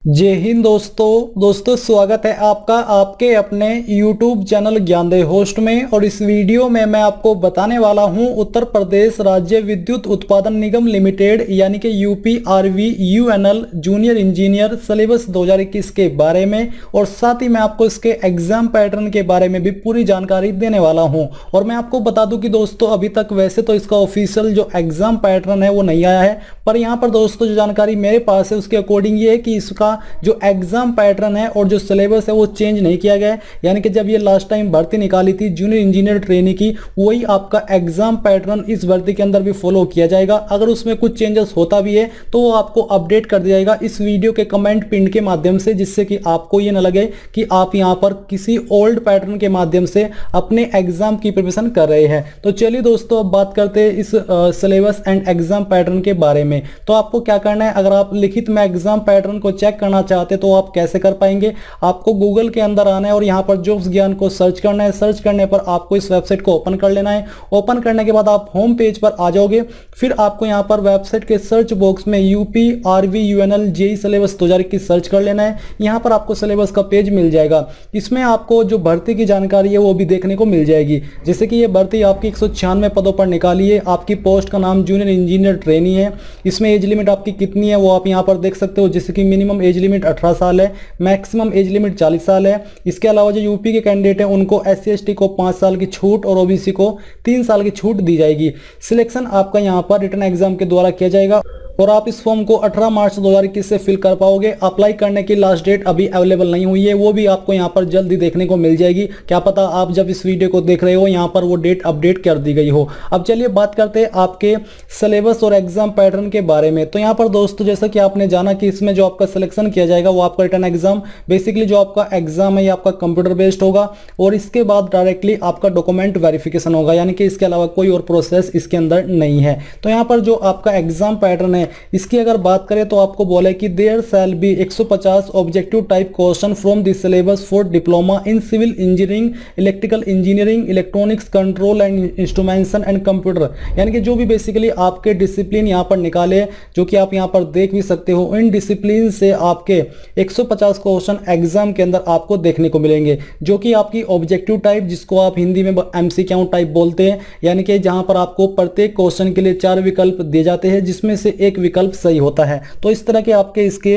जय हिंद दोस्तों स्वागत है आपका आपके अपने YouTube चैनल ज्ञानदेव होस्ट में। और इस वीडियो में मैं आपको बताने वाला हूं उत्तर प्रदेश राज्य विद्युत उत्पादन निगम लिमिटेड यानी कि UPRVUNL जूनियर इंजीनियर सिलेबस 2021 के बारे में, और साथ ही मैं आपको इसके एग्जाम पैटर्न के बारे में भी पूरी जानकारी देने वाला हूं। और मैं आपको बता दूं कि दोस्तों अभी तक वैसे तो इसका ऑफिशियल जो एग्जाम पैटर्न है वो नहीं आया है, पर यहाँ पर दोस्तों जो जानकारी मेरे पास है उसके अकॉर्डिंग ये है कि इसका जो एग्जाम पैटर्न है और जो सिलेबस है वो चेंज नहीं किया गया है। यानी कि जब ये लास्ट टाइम भर्ती निकाली थी जूनियर इंजीनियर ट्रेनी की, वही आपका एग्जाम पैटर्न इस भर्ती के अंदर भी फॉलो किया जाएगा। अगर उसमें कुछ चेंजेस होता भी है तो वो आपको अपडेट कर दिया जाएगा इस वीडियो के कमेंट पिन के माध्यम से, जिससे कि आपको ये ना लगे कि आप यहाँ पर किसी ओल्ड पैटर्न के माध्यम से अपने एग्जाम की प्रिपरेशन कर रहे हैं। तो चलिए दोस्तों अब बात करते हैं इस सिलेबस एंड एग्जाम पैटर्न के बारे में। तो आपको क्या करना है, अगर आप लिखित में एग्जाम पैटर्न को चेक करना चाहते तो आप कैसे कर पाएंगे। आपको गूगल के अंदर आना है और यहाँ पर जॉब्स ज्ञान को सर्च करना है। सर्च करने पर आपको इस वेबसाइट को ओपन कर लेना है। ओपन करने के बाद आप होम पेज पर आ जाओगे। फिर आपको यहाँ पर वेबसाइट के सर्च बॉक्स में UPRVUNL जेई सिलेबस 2021 सर्च कर लेना है। यहाँ पर आपको सिलेबस का पेज मिल जाएगा। इसमें आपको जो भर्ती की जानकारी है वो भी देखने को मिल जाएगी। जैसे कि ये भर्ती आपकी 196 पदों पर निकाली है। आपकी पोस्ट का नाम जूनियर इंजीनियर ट्रेनी है। इसमें एज लिमिट आपकी कितनी है वो आप यहाँ पर देख सकते हो, जैसे कि मिनिमम एज लिमिट 18 साल है, मैक्सिमम एज लिमिट 40 साल है। इसके अलावा जो यूपी के कैंडिडेट हैं उनको SC ST को 5 साल की छूट और OBC को 3 साल की छूट दी जाएगी। सिलेक्शन आपका यहाँ पर रिटन एग्जाम के द्वारा किया जाएगा और आप इस फॉर्म को 18 मार्च 2021 से फिल कर पाओगे। अप्लाई करने की लास्ट डेट अभी अवेलेबल नहीं हुई है, वो भी आपको यहाँ पर जल्दी देखने को मिल जाएगी। क्या पता आप जब इस वीडियो को देख रहे हो यहाँ पर वो डेट अपडेट कर दी गई हो। अब चलिए बात करते हैं आपके सिलेबस और एग्जाम पैटर्न के बारे में। तो यहाँ पर दोस्तों जैसा कि आपने जाना कि इसमें जो आपका सिलेक्शन किया जाएगा वो आपका रिटन एग्जाम, बेसिकली जो आपका एग्जाम है ये आपका कंप्यूटर बेस्ड होगा और इसके बाद डायरेक्टली आपका डॉक्यूमेंट वेरिफिकेशन होगा, यानी कि इसके अलावा कोई और प्रोसेस इसके अंदर नहीं है। तो यहाँ पर जो आपका एग्जाम पैटर्न है इसकी अगर बात करें तो आपको बोले कि there shall be 150 objective type question from the syllabus for diploma in civil engineering, electrical engineering, electronics control and instrumentation and computer. यानी कि जो भी बेसिकली आपके डिसिप्लिन यहाँ पर निकाले, जो कि आप यहाँ पर देख भी सकते हो, इन डिसिप्लिन से आपके 150 क्वेश्चन एग्जाम के अंदर आपको देखने को मिलेंगे, जो कि आपकी ऑब्जेक्टिव टाइप, जिसको आप हिंदी में MCQ टाइप बोलते हैं। यानी कि जहां पर आपको प्रत्येक क्वेश्चन के लिए 4 विकल्प दिए जाते हैं जिसमें से एक विकल्प सही होता है। तो इस तरह के आपके इसके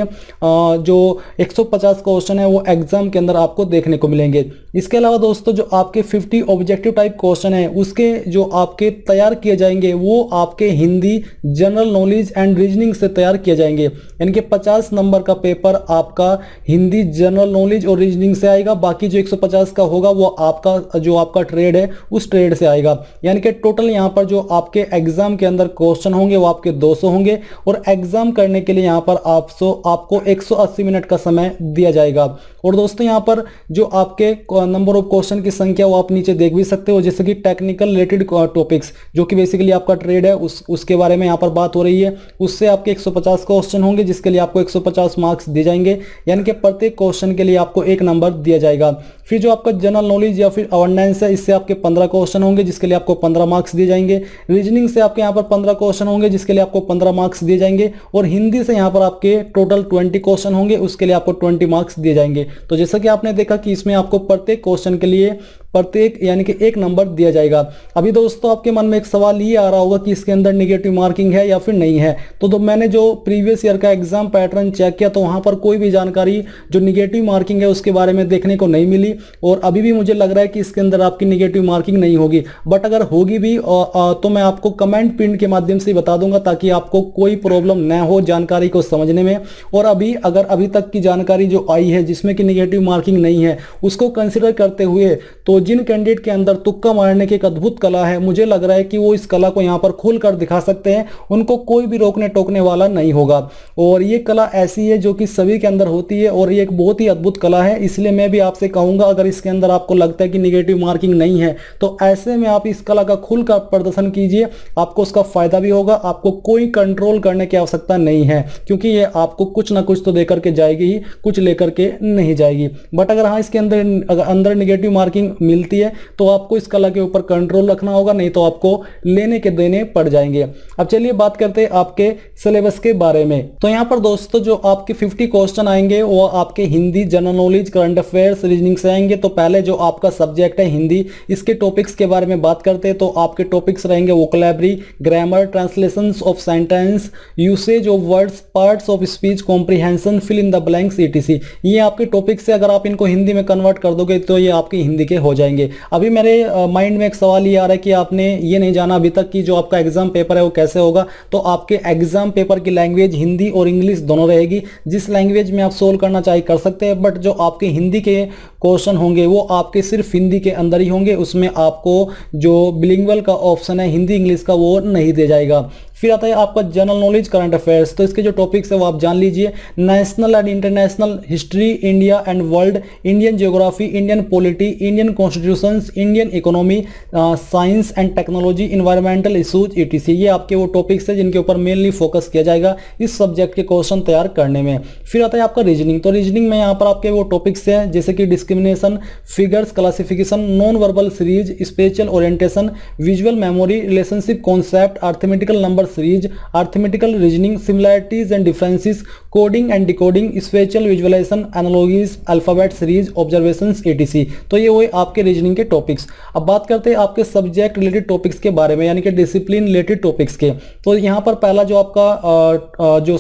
जो 150 क्वेश्चन है वो एग्जाम के अंदर आपको देखने को मिलेंगे। इसके अलावा दोस्तों जो आपके 50 ऑब्जेक्टिव टाइप क्वेश्चन है उसके जो आपके तैयार किए जाएंगे वो आपके Hindi, general knowledge and reasoning से तैयार किए जाएंगे। यानी कि 50 नंबर का पेपर आपका हिंदी, जनरल नॉलेज और रीजनिंग से आएगा। बाकी जो 150 का होगा वो आपका जो आपका ट्रेड है उस ट्रेड से आएगा। यानी कि टोटल यहाँ पर जो आपके एग्जाम के अंदर क्वेश्चन होंगे वो आपके 200 होंगे और एग्जाम करने के लिए यहाँ पर आपको 180 मिनट का समय दिया जाएगा। और दोस्तों यहाँ पर जो आपके नंबर ऑफ क्वेश्चन की संख्या वो आप नीचे देख भी सकते हो, जैसे कि टेक्निकल रिलेटेड टॉपिक्स जो कि बेसिकली आपका ट्रेड है उसके बारे में यहाँ पर बात हो रही है, उससे आपके 150 क्वेश्चन होंगे जिसके लिए आपको 150 मार्क्स दिए जाएंगे। यानी कि प्रत्येक क्वेश्चन के लिए आपको 1 नंबर दिया जाएगा। फिर जो आपका जनरल नॉलेज या फिर अवेयरनेस है इससे आपके 15 क्वेश्चन होंगे जिसके लिए आपको 15 मार्क्स दिए जाएंगे। रीजनिंग से आपके यहाँ पर 15 क्वेश्चन होंगे जिसके लिए आपको 15 मार्क्स दिए जाएंगे। और हिंदी से यहाँ पर आपके टोटल 20 क्वेश्चन होंगे, उसके लिए आपको 20 मार्क्स दिए जाएंगे। तो जैसा कि आपने देखा कि इसमें आपको प्रत्येक क्वेश्चन के लिए प्रत्येक यानी कि 1 नंबर दिया जाएगा। अभी दोस्तों आपके मन में एक सवाल ये आ रहा होगा कि इसके अंदर नेगेटिव मार्किंग है या फिर नहीं है। तो मैंने जो प्रीवियस ईयर का एग्जाम पैटर्न चेक किया तो वहां पर कोई भी जानकारी जो नेगेटिव मार्किंग है उसके बारे में देखने को नहीं मिली, और अभी भी मुझे लग रहा है कि इसके अंदर आपकी नेगेटिव मार्किंग नहीं होगी। बट अगर होगी भी तो मैं आपको कमेंट पिन के माध्यम से बता दूंगा ताकि आपको कोई प्रॉब्लम न हो जानकारी को समझने में। और अभी तक की जानकारी जो आई है जिसमें कि नेगेटिव मार्किंग नहीं है उसको कंसिडर करते हुए तो जिन कैंडिडेट के अंदर तुक्का मारने की एक अद्भुत कला है, मुझे लग रहा है कि वो इस कला को यहाँ पर खोल कर दिखा सकते हैं। उनको कोई भी रोकने टोकने वाला नहीं होगा। और ये कला ऐसी है जो कि सभी के अंदर होती है और ये एक बहुत ही अद्भुत कला है। इसलिए मैं भी आपसे कहूंगा अगर इसके अंदर आपको लगता है कि नेगेटिव मार्किंग नहीं है तो ऐसे में आप इस कला का खुल कर प्रदर्शन कीजिए, आपको उसका फायदा भी होगा। आपको कोई कंट्रोल करने की आवश्यकता नहीं है क्योंकि ये आपको कुछ ना कुछ तो देकर के जाएगी ही, कुछ लेकर के नहीं जाएगी। बट अगर हाँ इसके अंदर निगेटिव मार्किंग मिलती है, तो आपको इस कला के ऊपर कंट्रोल रखना होगा, नहीं तो आपको लेने के देने पड़ जाएंगे। अब चलिए बात करते हैं आपके सिलेबस के बारे में। तो यहाँ पर दोस्तों जो आपके 50 क्वेश्चन आएंगे वो आपके Hindi, general knowledge, current affairs, reasoning से आएंगे। तो पहले जो आपका सब्जेक्ट है हिंदी, इसके टॉपिक्स के बारे में बात करते हैं। तो आपके टॉपिक्स रहेंगे vocabulary, grammar, translations of sentence, usage of words, parts of speech, comprehension, fill in the blanks, etc। ये आपके टॉपिक्स से अगर आप इनको हिंदी में कन्वर्ट कर दोगे तो ये आपके हिंदी के हो जाएंगे। अभी मेरे माइंड में एक सवाल ये आ रहा है कि आपने ये नहीं जाना अभी तक कि जो आपका एग्जाम पेपर है वो कैसे होगा। तो आपके एग्जाम पेपर की लैंग्वेज हिंदी और इंग्लिश दोनों रहेगी। जिस लैंग्वेज में आप सोल्व करना चाहे कर सकते हैं, बट जो आपके हिंदी के क्वेश्चन होंगे वो आपके सिर्फ हिंदी के अंदर ही होंगे। उसमें आपको जो बिलिंगुअल का ऑप्शन है हिंदी इंग्लिश का वो नहीं दिया जाएगा। फिर आता है आपका जनरल नॉलेज, करंट अफेयर्स। तो इसके जो टॉपिक्स है वो आप जान लीजिए। National and international history, India and world, Indian geography, Indian polity, Indian constitutions, Indian economy, science and technology, environmental issues, etc। ये आपके वो टॉपिक्स है जिनके ऊपर मेनली फोकस किया जाएगा इस सब्जेक्ट के क्वेश्चन तैयार करने में। फिर आता है आपका रीजनिंग। तो रीजनिंग में यहाँ पर आपके वो टॉपिक्स हैं जैसे कि discrimination, figures, classification, non verbal series, special orientation, visual memory, relationship concept, arithmetical number series, arithmetical reasoning, similarities and differences, coding and decoding, special visualisation, analogies, alphabet series, observations, etc। तो ये हुए आपके reasoning के topics. अब बात करते हैं आपके सब्जेक्ट रिलेटेड टॉपिक्स के बारे में, यानी कि डिसिप्लिन रिलेटेड टॉपिक्स के। तो यहाँ पर पहला जो आपका जो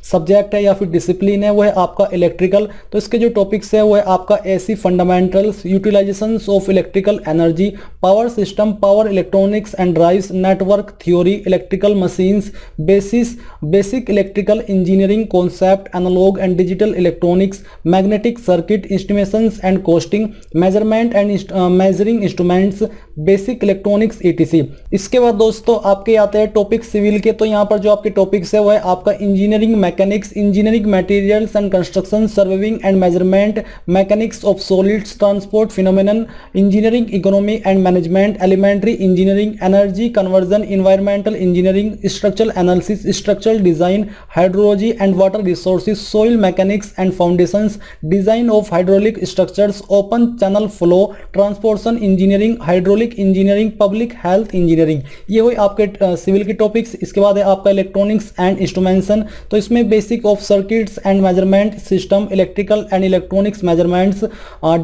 सब्जेक्ट है या फिर डिसिप्लिन है वो है आपका इलेक्ट्रिकल। तो इसके जो टॉपिक्स है वो है आपका AC fundamentals, utilisations of electrical energy, power system, power electronics and drives, network theory, electrical machines, basic electrical engineering concept, analogue and digital electronics, magnetic circuit, instruments and costing, measurement and measuring instruments, basic electronics, etc। इसके बाद दोस्तों आपके आते हैं topic civil के। तो यहाँ पर जो आपके टॉपिक्स है वो है आपका engineering mechanics, engineering materials and construction, surveying and measurement, mechanics of solids, transport phenomenon, engineering economy and management, elementary engineering, energy conversion, environmental engineering, structural analysis, structural design, hydrology and water resources, soil mechanics and foundations, design of hydraulic structures, open channel flow, transportation engineering, hydraulic engineering, public health engineering. ये हुए आपके civil के topics. इसके बाद है आपका electronics and instrumentation. तो इसमें basic of circuits and measurement system, electrical and electronics measurements,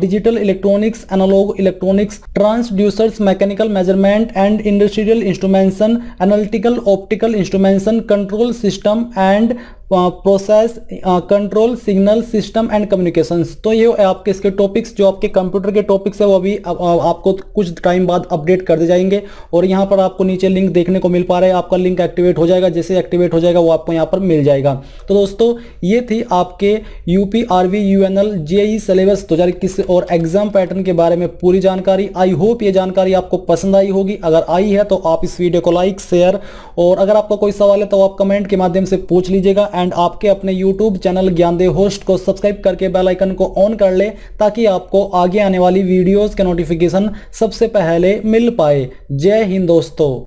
digital electronics, analogue electronics, transducers, mechanical measurement and industrial instrumentation, analytical optical instrumentation, control system and process control, signal system and communications. तो ये आपके इसके topics जो आपके computer के topics है वो अभी आपको कुछ टाइम बाद अपडेट कर दिए जाएंगे। और यहाँ पर आपको नीचे लिंक देखने को मिल पा रहा है, आपका लिंक एक्टिवेट हो जाएगा। जैसे एक्टिवेट हो जाएगा वो आपको यहाँ पर मिल जाएगा। तो दोस्तों ये थी आपके UP RV UNL JE syllabus 2021 और एग्जाम पैटर्न के बारे में पूरी जानकारी। आई होप ये जानकारी आपको पसंद आई होगी। अगर आई है तो आप इस वीडियो को लाइक, शेयर, और अगर आपका कोई सवाल है तो आप कमेंट के माध्यम से पूछ लीजिएगा। एंड आपके अपने यूट्यूब चैनल ज्ञानदेव होस्ट को सब्सक्राइब करके बेल आइकन को ऑन कर ले, ताकि आपको आगे आने वाली वीडियोस के नोटिफिकेशन सबसे पहले मिल पाए। जय हिंद दोस्तों।